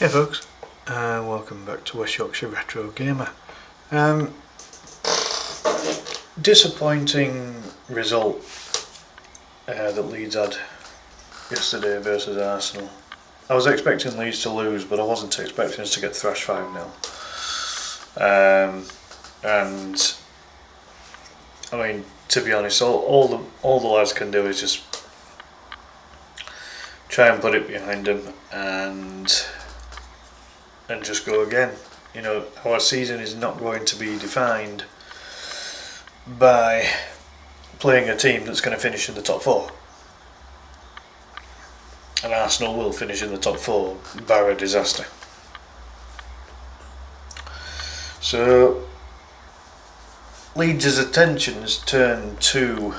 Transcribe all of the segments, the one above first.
Hey folks, welcome back to West Yorkshire Retro Gamer. Disappointing result that Leeds had yesterday versus Arsenal. I was expecting Leeds to lose, but I wasn't expecting us to get thrashed 5-0. And I mean, to be honest, all the lads can do is just try and put it behind them and just go again. You know, our season is not going to be defined by playing a team that's going to finish in the top 4. And Arsenal will finish in the top 4 bar a disaster. So Leeds' attentions turn to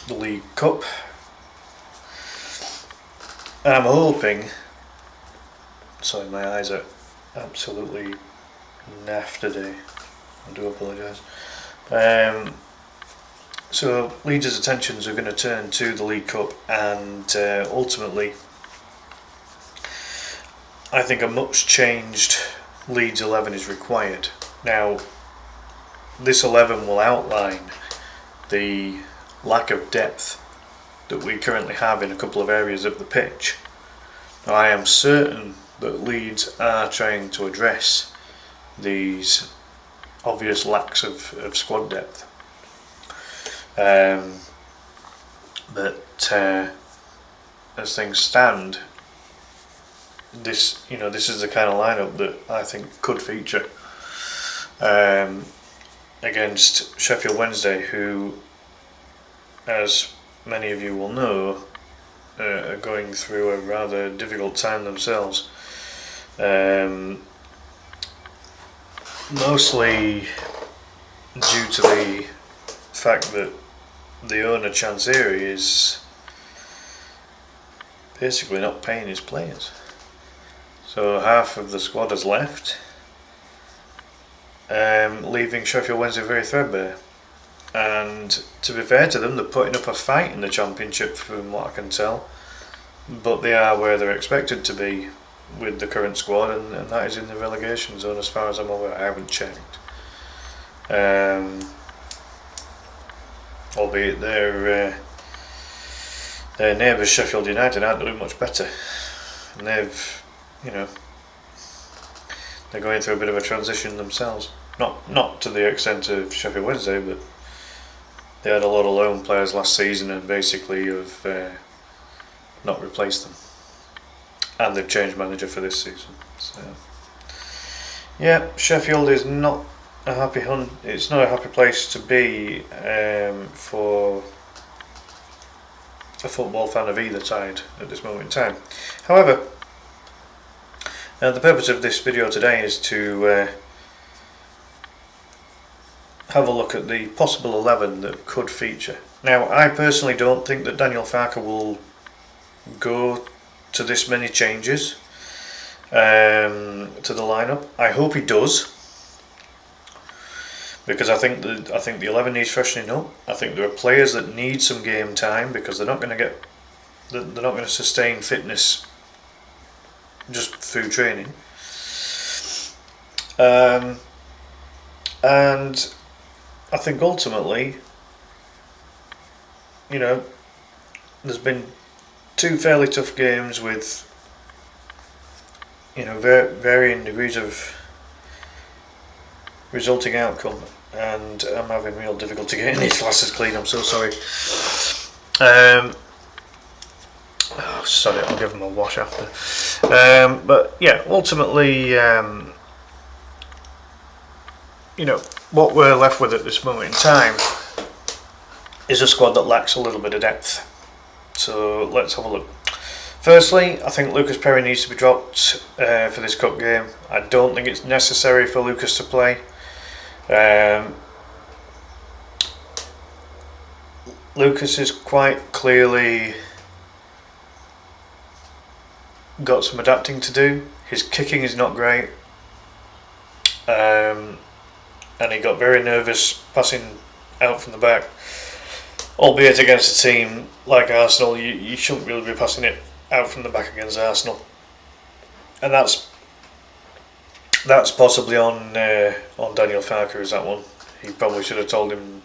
the League Cup. And I'm hoping, sorry, my eyes are absolutely naff today, I do apologise. So Leeds' attentions are going to turn to the League Cup, and ultimately I think a much changed Leeds 11 is required. Now this 11 will outline the lack of depth that we currently have in a couple of areas of the pitch. Now, I am certain that Leeds are trying to address these obvious lacks of squad depth. But as things stand, this is the kind of lineup that I think could feature against Sheffield Wednesday, who, as many of you will know, are going through a rather difficult time themselves. Mostly due to the fact that the owner Chansiri is basically not paying his players. So half of the squad has left, leaving Sheffield Wednesday very threadbare. And to be fair to them, they're putting up a fight in the Championship from what I can tell, but they are where they're expected to be with the current squad, and that is in the relegation zone as far as I'm aware. I haven't checked. Albeit their neighbours Sheffield United aren't doing much better, and they're going through a bit of a transition themselves. Not to the extent of Sheffield Wednesday, but they had a lot of loan players last season and basically have not replaced them. And they've changed manager for this season. So, yeah, Sheffield is not a happy hunt. It's not a happy place to be for a football fan of either side at this moment in time. However, the purpose of this video today is to have a look at the possible 11 that could feature. Now, I personally don't think that Daniel Farke will go to this many changes to the lineup. I hope he does, because I think the 11 needs freshening up. I think there are players that need some game time because they're not going to sustain fitness just through training. And I think ultimately, there's been 2 fairly tough games with varying degrees of resulting outcome, and I'm having real difficulty getting these glasses clean. I'm so sorry. Sorry, I'll give them a wash after. But yeah, ultimately, what we're left with at this moment in time is a squad that lacks a little bit of depth. So let's have a look. Firstly, I think Lucas Perry needs to be dropped for this cup game. I don't think it's necessary for Lucas to play. Lucas is quite clearly got some adapting to do. His kicking is not great, and he got very nervous passing out from the back. Albeit against a team like Arsenal, you shouldn't really be passing it out from the back against Arsenal. and that's possibly on Daniel Farker, is that one. He probably should have told him,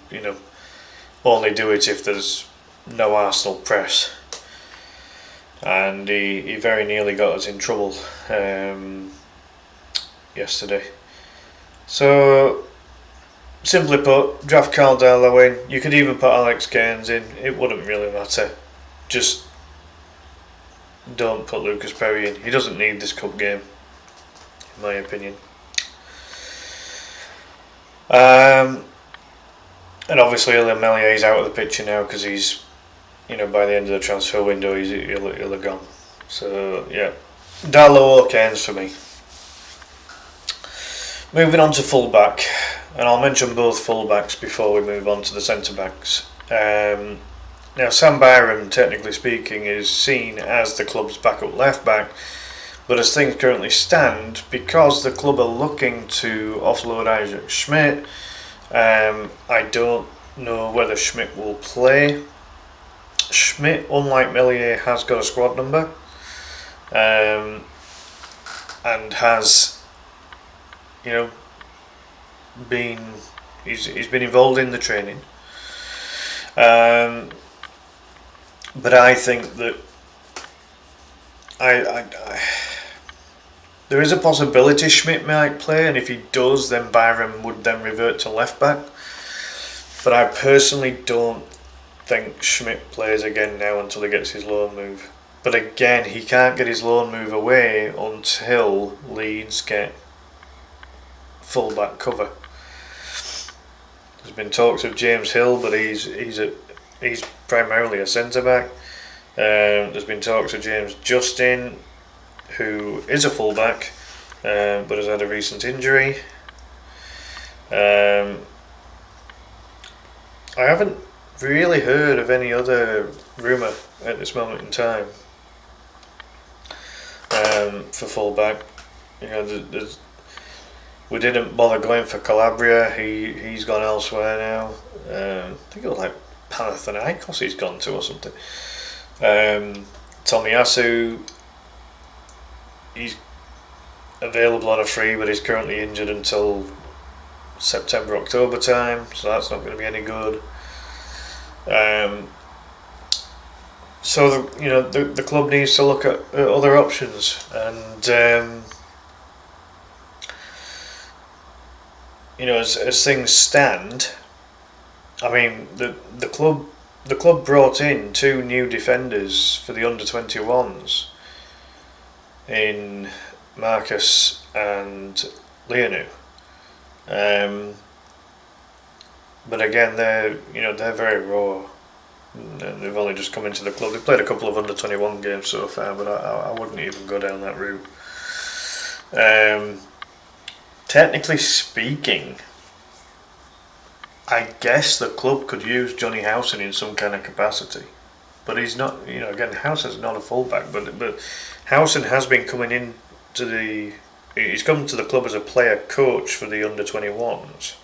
only do it if there's no Arsenal press. And he very nearly got us in trouble yesterday. So, simply put, draft Cardello in. You could even put Alex Cairns in. It wouldn't really matter. Just don't put Lucas Perry in. He doesn't need this cup game, in my opinion. And obviously, Melié's out of the picture now because he's, by the end of the transfer window, he'll have gone. So, yeah. Darlow or Cairns for me. Moving on to fullback, and I'll mention both fullbacks before we move on to the centre-backs. Now, Sam Byram, technically speaking, is seen as the club's backup left-back, but as things currently stand, because the club are looking to offload Isaac Schmidt, I don't know whether Schmidt will play. Schmidt, unlike Melié, has got a squad number, and has, he's been involved in the training. But I think that there is a possibility Schmidt might play, and if he does, then Byram would then revert to left back. But I personally don't think Schmidt plays again now until he gets his loan move. But again, he can't get his loan move away until Leeds get full-back cover. There's been talks of James Hill, but he's primarily a centre-back. There's been talks of James Justin, who is a full-back, but has had a recent injury. I haven't really heard of any other rumour at this moment in time for full-back. We didn't bother going for Calabria. He's gone elsewhere now. I think it was like Panathinaikos he's gone to or something. Tomiyasu, he's available on a free, but he's currently injured until September, October time, so that's not going to be any good. So the club needs to look at other options, and as things stand, I mean the club brought in 2 new defenders for the under-21s in Marcus and Leonu. But again, they're very raw. They've only just come into the club. They've played a couple of under-21 games so far, but I wouldn't even go down that route. Technically speaking, I guess the club could use Johnny Howson in some kind of capacity, but he's not. Again, Howson's not a fullback, but Howson has been coming in to he's come to the club as a player coach for the under-21s,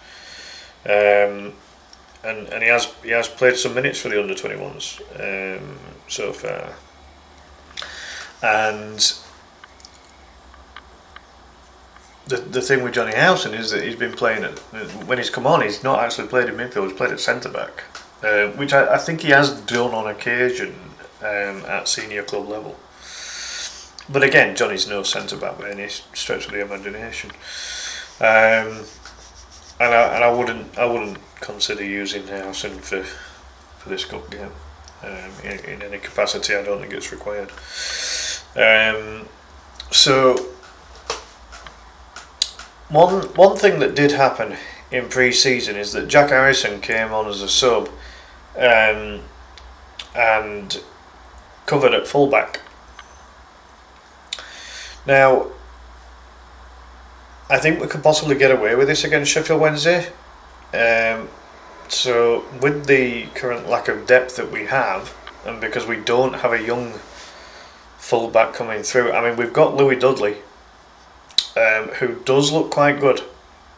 and he has played some minutes for the under-21s so far, and the thing with Johnny Howson is that he's been playing when he's come on, he's not actually played in midfield, he's played at centre back, which I think he has done on occasion at senior club level. But again, Johnny's no centre back by any stretch of the imagination, and I wouldn't consider using Howson for this cup game in any capacity. I don't think it's required. So one thing that did happen in pre-season is that Jack Harrison came on as a sub and covered at fullback. Now, I think we could possibly get away with this against Sheffield Wednesday. So, with the current lack of depth that we have, and because we don't have a young fullback coming through, I mean, we've got Louis Dudley, who does look quite good,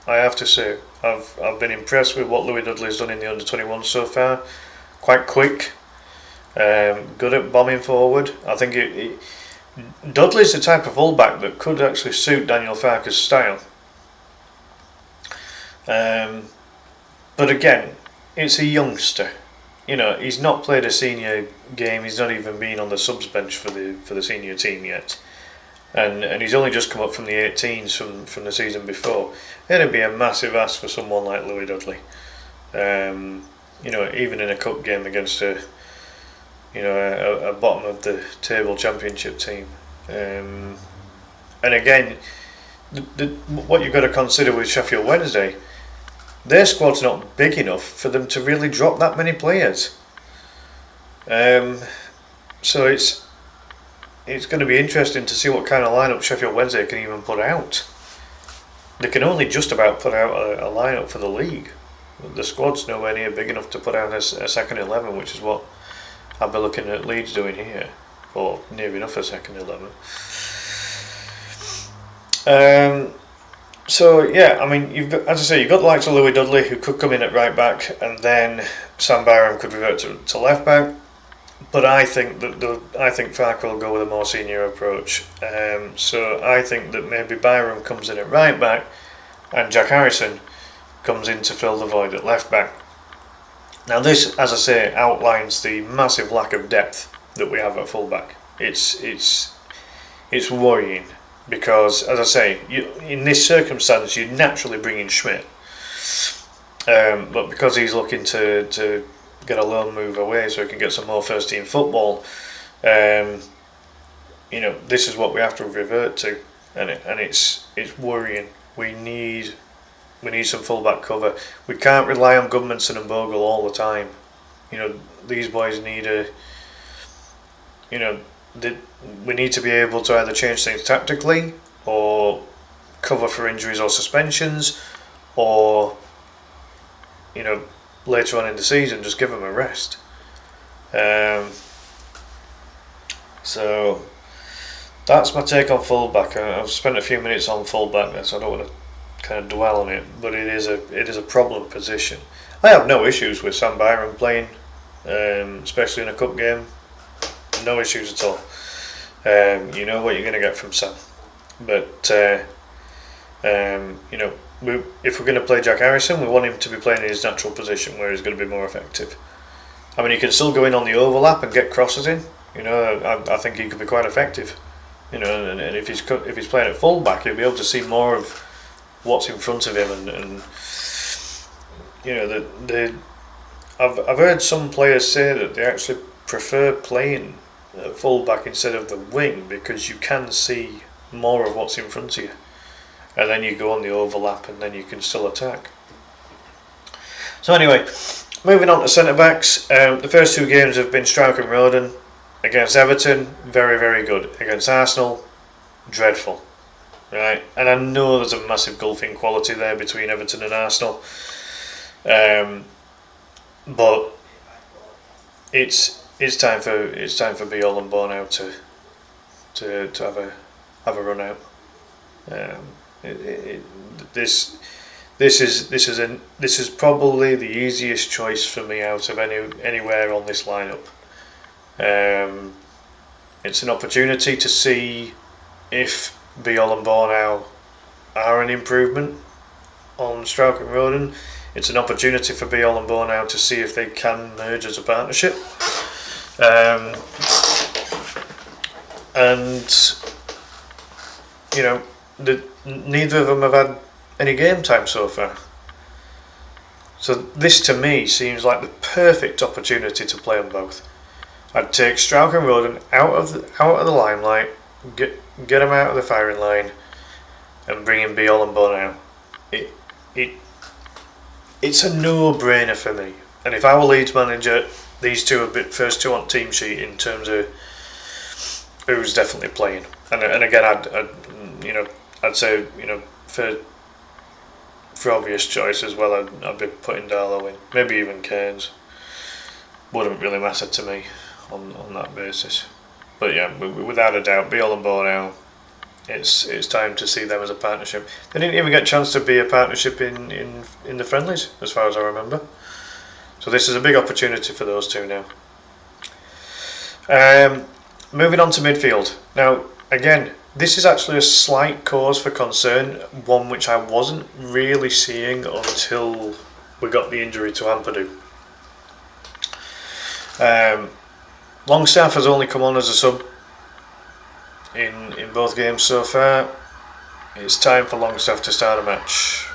I have to say. I've been impressed with what Louis Dudley's done in the under-21 so far. Quite quick, good at bombing forward. I think Dudley's the type of fullback that could actually suit Daniel Farke's style. But again, it's a youngster. He's not played a senior game. He's not even been on the subs bench for the senior team yet, and he's only just come up from the 18s from the season before. It'd be a massive ask for someone like Louis Dudley. Even in a cup game against a bottom of the table championship team. And again, what you've got to consider with Sheffield Wednesday, their squad's not big enough for them to really drop that many players. So it's going to be interesting to see what kind of lineup Sheffield Wednesday can even put out. They can only just about put out a lineup for the league. The squad's nowhere near big enough to put out a second 11, which is what I'll be looking at Leeds doing here, or near enough a second 11. So yeah, I mean, you've got the likes of Louis Dudley, who could come in at right back, and then Sam Byram could revert to left back. But I think Farke will go with a more senior approach. So I think that maybe Byram comes in at right back, and Jack Harrison comes in to fill the void at left back. Now this, as I say, outlines the massive lack of depth that we have at fullback. It's worrying, because, as I say, in this circumstance you'd naturally bring in Schmidt, but because he's looking to get a loan move away so he can get some more first team football, this is what we have to revert to, and it's worrying. We need some fullback cover. We can't rely on Gudmundsson and Bogle all the time. These boys need we need to be able to either change things tactically, or cover for injuries or suspensions, or later on in the season just give them a rest. So that's my take on fullback. I've spent a few minutes on fullback, so I don't want to kind of dwell on it, but it is a problem position. I have no issues with Sam Byram playing, especially in a cup game. No issues at all. You know what you're going to get from Sam, but if we're going to play Jack Harrison, we want him to be playing in his natural position where he's going to be more effective. I mean, he can still go in on the overlap and get crosses in. I think he could be quite effective. And if he's playing at fullback, he'll be able to see more of what's in front of him, and I've heard some players say that they actually prefer playing at fullback instead of the wing, because you can see more of what's in front of you, and then you go on the overlap and then you can still attack. So anyway, moving on to centre backs. The first two games have been Strauch and Roden. Against Everton, very, very good. Against Arsenal, dreadful. Right, and I know there's a massive gulf in quality there between Everton and Arsenal, but it's time for Biol and Bornau to have a run out. This is probably the easiest choice for me out of anywhere on this lineup. It's an opportunity to see if Biol and Bornau are an improvement on Strauch and Roden. It's an opportunity for Biol and Bornau to see if they can merge as a partnership. Neither of them have had any game time so far. So this to me seems like the perfect opportunity to play them both. I'd take Strauch and Roden out of the limelight, get them out of the firing line, and bring in Biol and Bornau. It's a no-brainer for me. And if I were Leeds manager, these two are first two on team sheet in terms of who's definitely playing. And again, I'd say for obvious choice as well, I'd be putting Darlow in, maybe even Cairns. Wouldn't really matter to me on that basis. But yeah, without a doubt, Biol and Bornau, it's time to see them as a partnership. They didn't even get a chance to be a partnership in the friendlies, as far as I remember. So this is a big opportunity for those two now. Moving on to midfield. Now, again, this is actually a slight cause for concern, one which I wasn't really seeing until we got the injury to Ampadu. Longstaff has only come on as a sub in both games so far. It's time for Longstaff to start a match.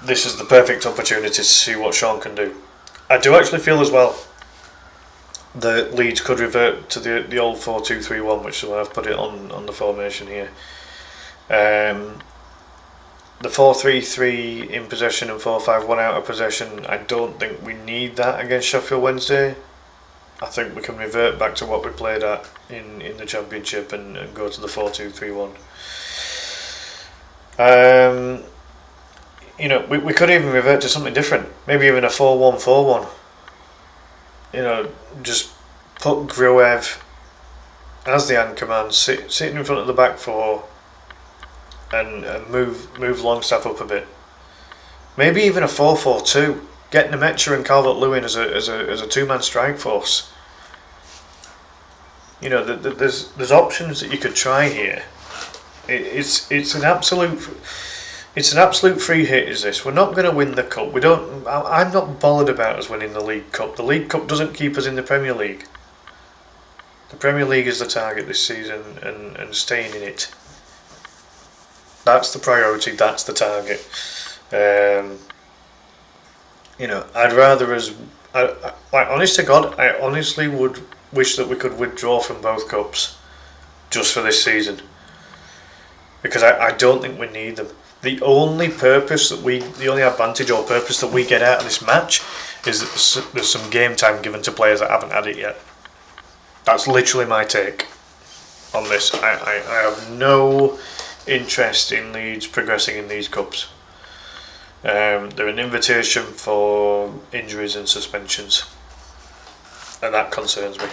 This is the perfect opportunity to see what Sean can do. I do actually feel as well that Leeds could revert to the old 4-2-3-1, which is why I've put it on the formation here. The 4-3-3 in possession and 4-5-1 out of possession, I don't think we need that against Sheffield Wednesday. I think we can revert back to what we played at in the Championship and go to the 4-2-3-1. We could even revert to something different. Maybe even a 4-1-4-1. Just put Gruev as the anchor man, sitting in front of the back four, and move Longstaff up a bit. Maybe even a 4-4-2. Get Nemecha and Calvert-Lewin as a two-man strike force. There's options that you could try here. It's an absolute free hit. Is this? We're not going to win the cup. I'm not bothered about us winning the League Cup. The League Cup doesn't keep us in the Premier League. The Premier League is the target this season, and staying in it. That's the priority. That's the target. I'd rather us. Honest to God, I honestly would wish that we could withdraw from both cups, just for this season. Because I don't think we need them. The only advantage or purpose that we get out of this match is that there's some game time given to players that haven't had it yet. That's literally my take on this. I have no interest in Leeds progressing in these cups. They're an invitation for injuries and suspensions, and that concerns me.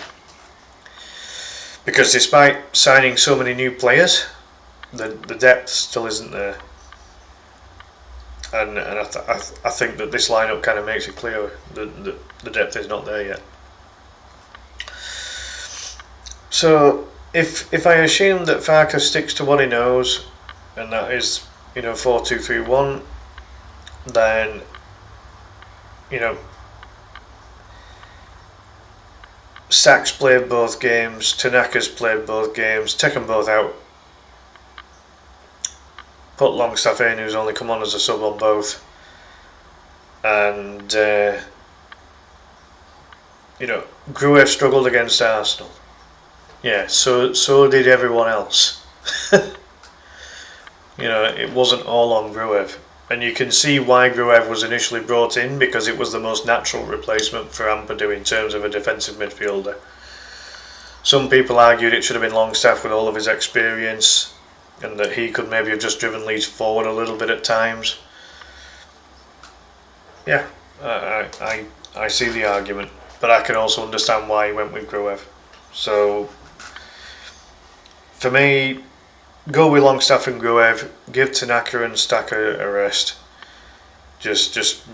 Because despite signing so many new players, the depth still isn't there. And I think that this lineup kind of makes it clear that the depth is not there yet. So if I assume that Farke sticks to what he knows, and that is 4-2-3-1, then Sachs played both games, Tanaka's played both games, take them both out. Put Longstaff in, who's only come on as a sub on both, and Gruev struggled against Arsenal. Yeah, so did everyone else. It wasn't all on Gruev, and you can see why Gruev was initially brought in, because it was the most natural replacement for Ampadu in terms of a defensive midfielder. Some people argued it should have been Longstaff with all of his experience, and that he could maybe have just driven Leeds forward a little bit at times. Yeah, I see the argument, but I can also understand why he went with Gruev. So, for me, go with Longstaff and Gruev, give Tanaka and Stack a rest. Just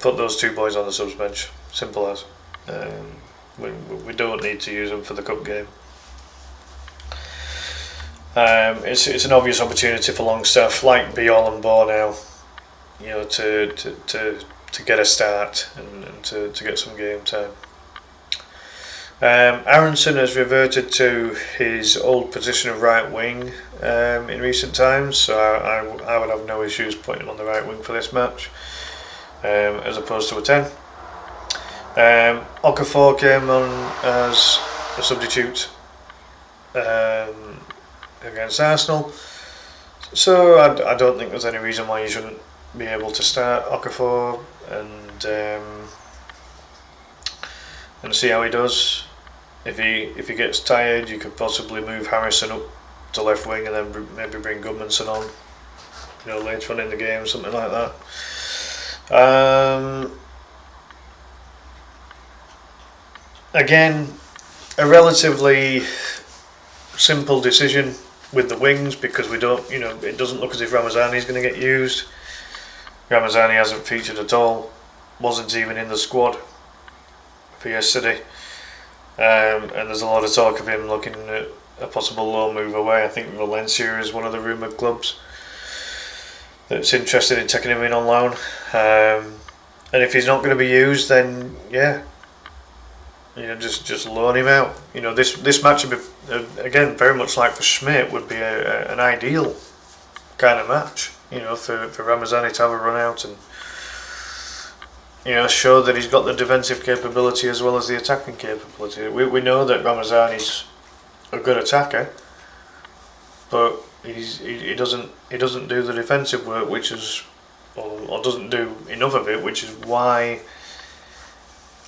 put those two boys on the subs bench. Simple as. We don't need to use them for the cup game. It's an obvious opportunity for Longstaff, like Biol and Bohr now, to get a start and to get some game time. Aronson has reverted to his old position of right wing in recent times, so I would have no issues putting him on the right wing for this match, as opposed to a 10. Okafor came on as a substitute against Arsenal, so I don't think there's any reason why you shouldn't be able to start Okafor and see how he does. If he gets tired, you could possibly move Harrison up to left wing and then maybe bring Goodmanson on, later on in the game, something like that. Again, a relatively simple decision with the wings, because we don't, it doesn't look as if Ramazani is going to get used. Ramazani hasn't featured at all, wasn't even in the squad for yesterday. and there's a lot of talk of him looking at a possible loan move away. I think Valencia is one of the rumoured clubs that's interested in taking him in on loan. And if he's not going to be used, then yeah, just loan him out. This match would be, again, very much like for Schmidt, would be an ideal kind of match. For Ramazani to have a run out and show that he's got the defensive capability as well as the attacking capability. We know that Ramazani's a good attacker, but he doesn't do the defensive work, which is or doesn't do enough of it, which is why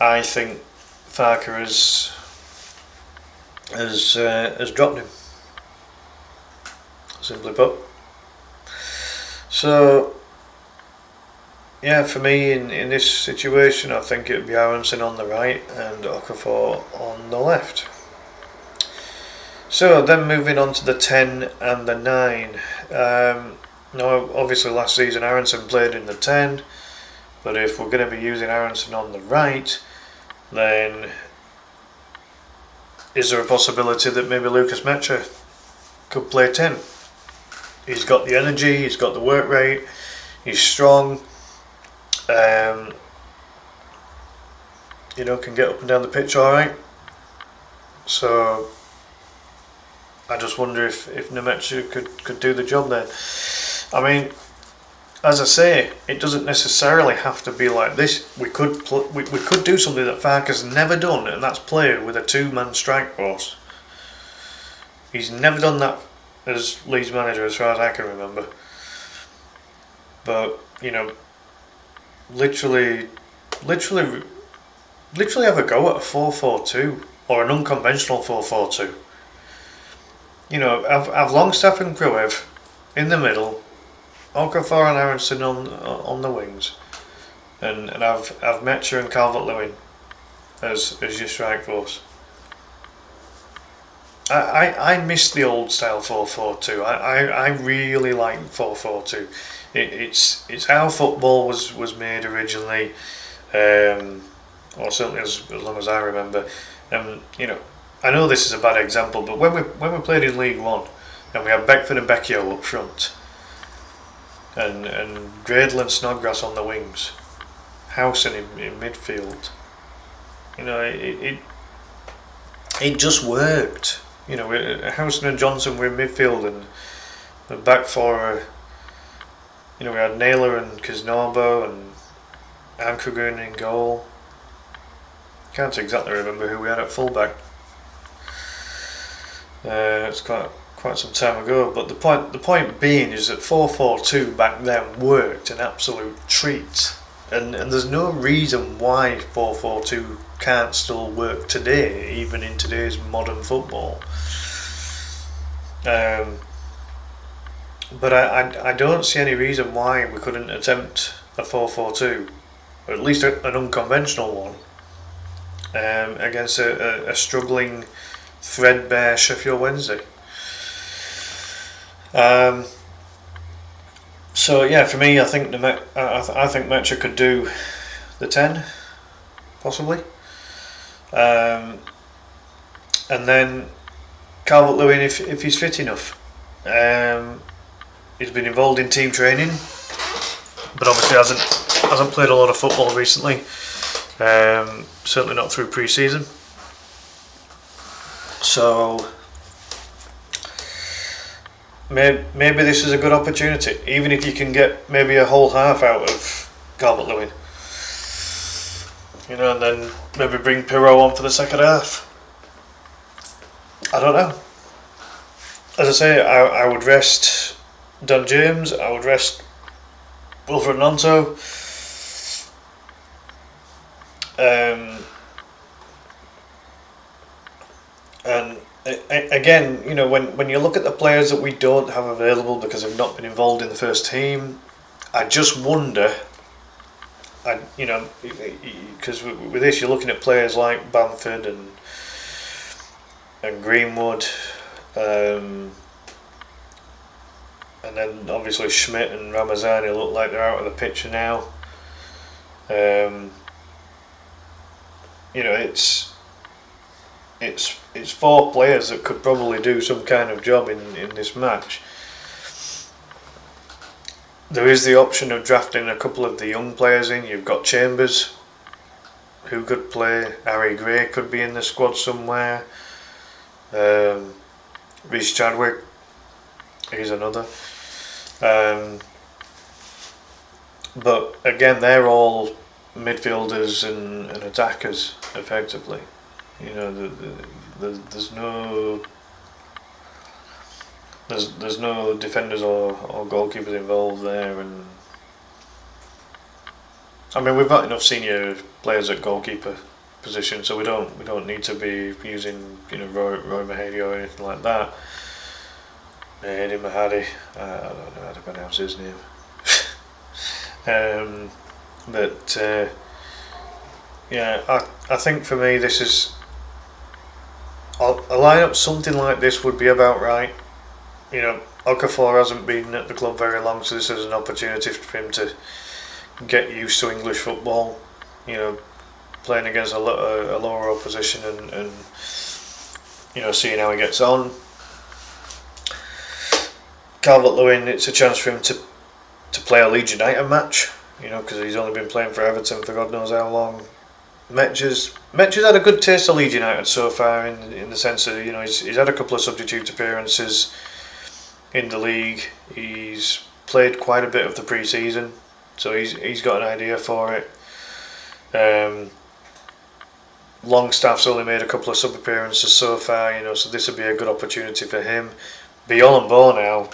I think Farke has dropped him, simply put. So yeah, for me in this situation, I think it would be Aronson on the right and Okafor on the left. So then moving on to the 10 and the 9. Now, obviously last season Aronson played in the 10, but if we're going to be using Aronson on the right, then is there a possibility that maybe Lucas Mecha could play 10? He's got the energy, he's got the work rate, he's strong, can get up and down the pitch alright. So I just wonder if Nemecha could do the job there. I mean, as I say, it doesn't necessarily have to be like this. We could do something that Farke has never done, and that's played with a 2-man strike force. He's never done that as Leeds manager, as far as I can remember. But literally have a go at a 4-4-2 or an unconventional 4-4-2. Have Longstaff and Gruev in the middle, Okafor and Aronson on the wings, and have Mecha and Calvert-Lewin as your strike force. I miss the old style 4-4-2. I really like 4-4-2. It's how football was made originally, or certainly as long as I remember. I know this is a bad example, but when we played in League One, and we had Beckford and Becchio up front, and Gradle and Snodgrass on the wings, Howson in midfield, it just worked. Howson and Johnson were in midfield, and back four, we had Naylor and Kiznorbo and Ankrugen in goal. Can't exactly remember who we had at fullback. It's quite some time ago, but the point being is that 4-4-2 back then worked an absolute treat, and there's no reason why 4-4-2 can't still work today, even in today's modern football. But I don't see any reason why we couldn't attempt a 4-4-2, or at least an unconventional one, against a struggling, threadbare Sheffield Wednesday. So yeah, for me, I think Mecha could do the 10, possibly, and then Calvert-Lewin if he's fit enough. He's been involved in team training, but obviously hasn't played a lot of football recently. Certainly not through pre-season. So maybe this is a good opportunity, even if you can get maybe a whole half out of Calvert-Lewin, and then maybe bring Pirro on for the second half. I don't know. As I say, I would rest Don James, I would rest Wilfred Nonto, and again, when you look at the players that we don't have available because they've not been involved in the first team, I just wonder, because with this you're looking at players like Bamford and Greenwood, and then obviously Schmidt and Ramazani look like they're out of the picture now. it's 4 players that could probably do some kind of job in this match. There is the option of drafting a couple of the young players in. You've got Chambers, who could play. Harry Gray could be in the squad somewhere. Reece Chadwick, he's another. But again, they're all midfielders and attackers, effectively. You know, there's no defenders or goalkeepers involved there, and I mean we've got enough senior players at goalkeeper position, so we don't need to be using Roy Mahady or anything like that. Mahady, I don't know how to pronounce his name. But I think for me this is a lineup something like this would be about right. Okafor hasn't been at the club very long, so this is an opportunity for him to get used to English football. Playing against a lower opposition and seeing how he gets on. Calvert-Lewin, it's a chance for him to play a Leeds United match, because he's only been playing for Everton for God knows how long. Metges had a good taste of Leeds United so far in the sense that he's had a couple of substitute appearances in the league. He's played quite a bit of the pre-season, so he's got an idea for it. Longstaff's only made a couple of sub appearances so far, so this would be a good opportunity for him. Biol and Bo now,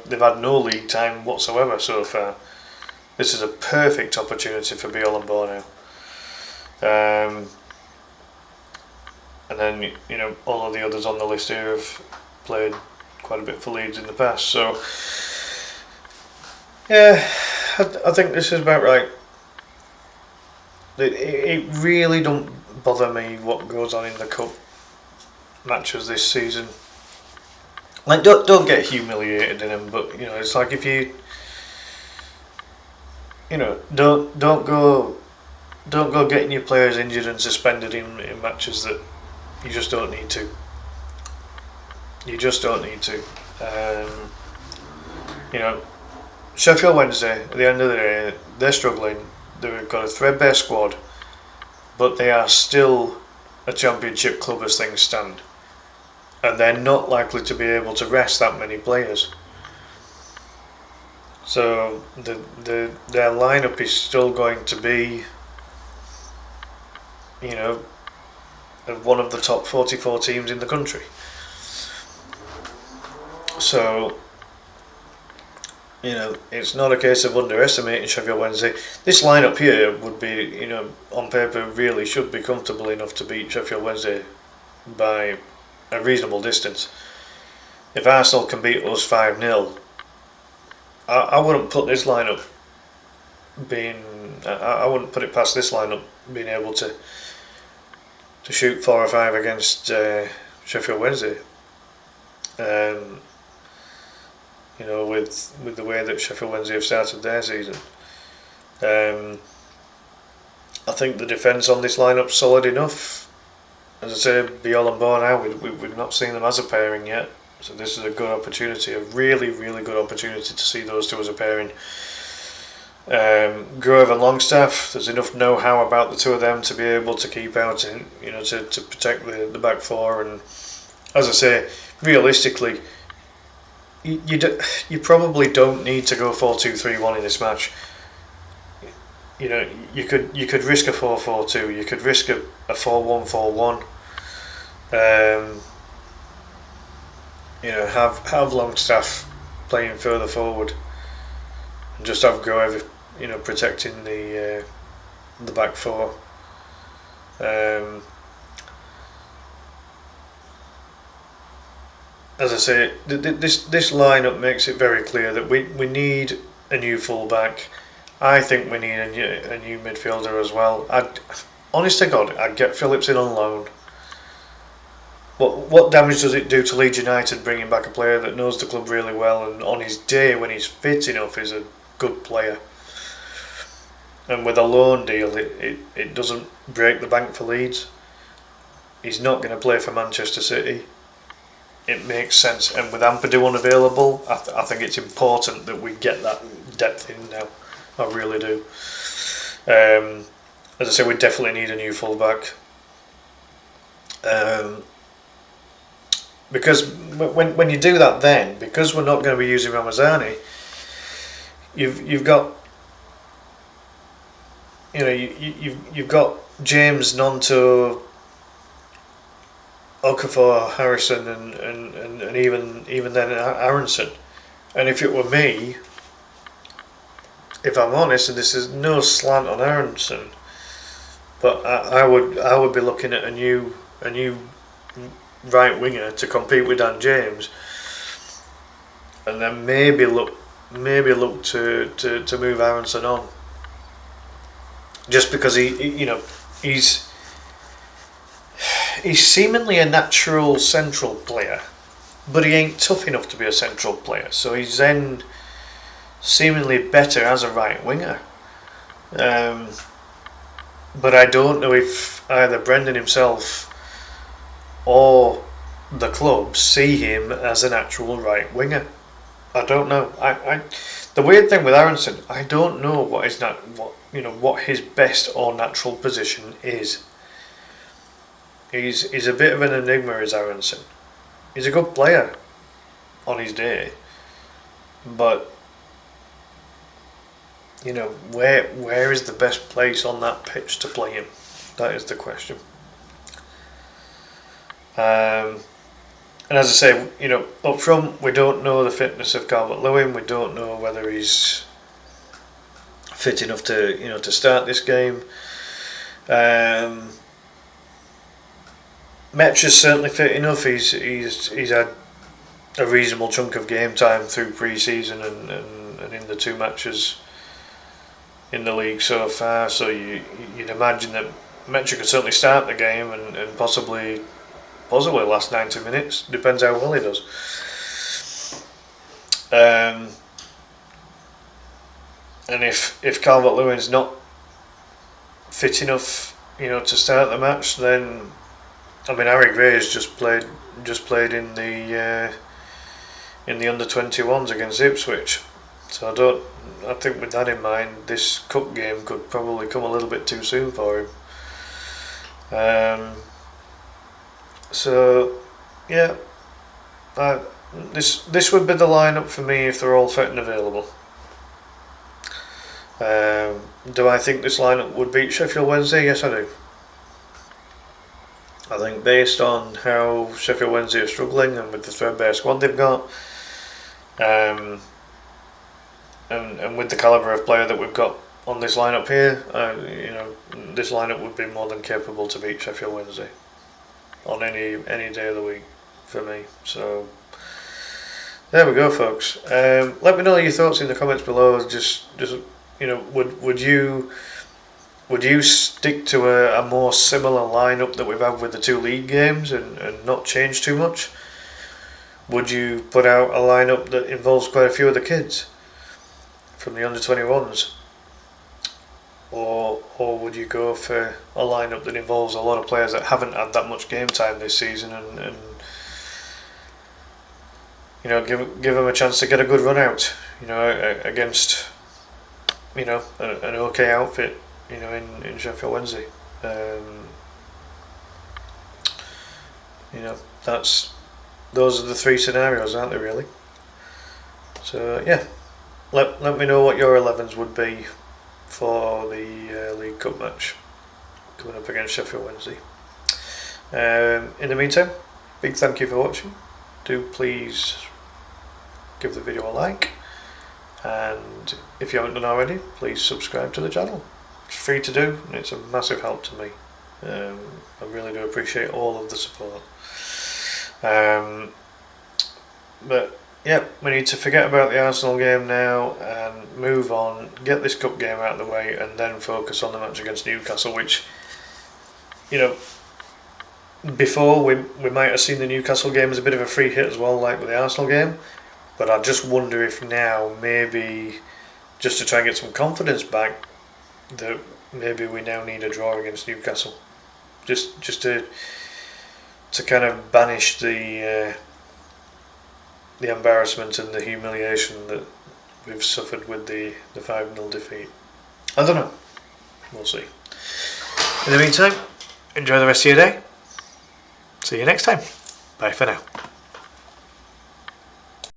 they've had no league time whatsoever so far. This is a perfect opportunity for Biol and Bo now. And then all of the others on the list here have played quite a bit for Leeds in the past, so yeah, I think this is about right. It really don't bother me what goes on in the cup matches this season. Like, don't get humiliated in them, but it's like if you don't go getting your players injured and suspended in matches that you just don't need to. You just don't need to. Sheffield Wednesday, at the end of the day, they're struggling. They've got a threadbare squad, but they are still a championship club as things stand, and they're not likely to be able to rest that many players. So their lineup is still going to be, one of the top 44 teams in the country. So it's not a case of underestimating Sheffield Wednesday. This lineup here would be, on paper, really should be comfortable enough to beat Sheffield Wednesday by a reasonable distance. If Arsenal can beat us 5-0, I wouldn't put this lineup I wouldn't put it past this lineup being able to shoot 4 or 5 against Sheffield Wednesday. With the way that Sheffield Wednesday have started their season. I think the defence on this lineup's solid enough. As I say, Biol and Bo now, we've not seen them as a pairing yet, so this is a good opportunity, a really, really good opportunity to see those two as a pairing. Grove and Longstaff, there's enough know-how about the two of them to be able to keep out and to protect the back four. And as I say, realistically, you probably don't need to go 4-2-3-1 in this match. You could risk a 4-4-2. You could risk a 4-1-4-1. Have Longstaff playing further forward, and just have Grove, protecting the back four. As I say, this lineup makes it very clear that we need a new fullback. I think we need a new midfielder as well. Honest to God, I'd get Phillips in on loan. What damage does it do to Leeds United bringing back a player that knows the club really well and on his day when he's fit enough is a good player? And with a loan deal, it doesn't break the bank for Leeds. he's not going to play for Manchester City. It makes sense, and with Ampadu unavailable, I think it's important that we get that depth in now. I really do. As I say, we definitely need a new fullback. Because when you do that, then because we're not going to be using Ramazani, you've got you've got James, Nonto, Okafor, Harrison, and even then Aronson. And if it were me, if I'm honest, and this is no slant on Aronson, but I would be looking at a new right winger to compete with Dan James, and then maybe look to move Aronson on, just because he's seemingly a natural central player, but he ain't tough enough to be a central player, so he's then seemingly better as a right winger. But I don't know if either Brendan himself or the club see him as an actual right winger. I don't know. The weird thing with Aronson, I don't know what his best or natural position is. He's a bit of an enigma, is Aronson. He's a good player on his day, but where is the best place on that pitch to play him? That is the question. And as I say, up front, we don't know the fitness of Calvert-Lewin. We don't know whether he's fit enough to start this game. Metch is certainly fit enough. He's had a reasonable chunk of game time through pre-season and in the 2 matches in the league so far. So you'd imagine that Metch could certainly start the game and possibly last 90 minutes. Depends how well he does. And if Calvert-Lewin's not fit enough, to start the match, then Harry Gray's just played in the under-21s against Ipswich. So I think with that in mind, this cup game could probably come a little bit too soon for him. So yeah, this would be the lineup for me if they're all fit and available. Do I think this lineup would beat Sheffield Wednesday? Yes, I do. I think based on how Sheffield Wednesday are struggling and with the threadbare squad they've got, and with the calibre of player that we've got on this lineup here, this lineup would be more than capable to beat Sheffield Wednesday on any day of the week for me. So there we go, folks. Let me know your thoughts in the comments below. Just would you stick to a more similar lineup that we've had with the 2 league games and not change too much? Would you put out a lineup that involves quite a few of the kids from the under-21s? Or would you go for a lineup that involves a lot of players that haven't had that much game time this season and give them a chance to get a good run out, against an okay outfit, in Sheffield Wednesday. Those are the 3 scenarios, aren't they, really? So yeah, let me know what your 11s would be for the League Cup match coming up against Sheffield Wednesday. In the meantime, big thank you for watching. Do please give the video a like, and if you haven't done already, please subscribe to the channel. It's free to do and it's a massive help to me. I really do appreciate all of the support. But yeah, we need to forget about the Arsenal game now and move on, get this cup game out of the way, and then focus on the match against Newcastle, which, before we might have seen the Newcastle game as a bit of a free hit as well, like with the Arsenal game. But I just wonder if now, maybe just to try and get some confidence back, that maybe we now need a draw against Newcastle, just to to kind of banish the embarrassment and the humiliation that we've suffered with the 5-0 defeat. I don't know. We'll see. In the meantime, enjoy the rest of your day. See you next time. Bye for now.